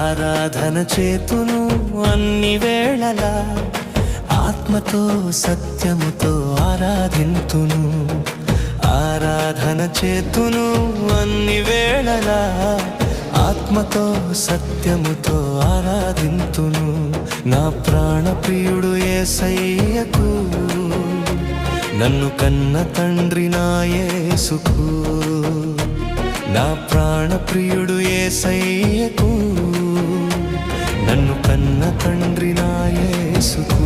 ఆరాధన చేతును అన్ని వేళలా, ఆత్మతో సత్యముతో ఆరాధింతును. ఆరాధన చేతును అన్ని వేళలా, ఆత్మతో సత్యముతో ఆరాధింతును. నా ప్రాణ ప్రియుడు యేసయ్యకు, నన్ను కన్న తండ్రి నా యేసుకు. నా ప్రాణ ప్రియుడు యేసయ్యకు, నన్ను కన్న తండ్రి నా యేసుకు.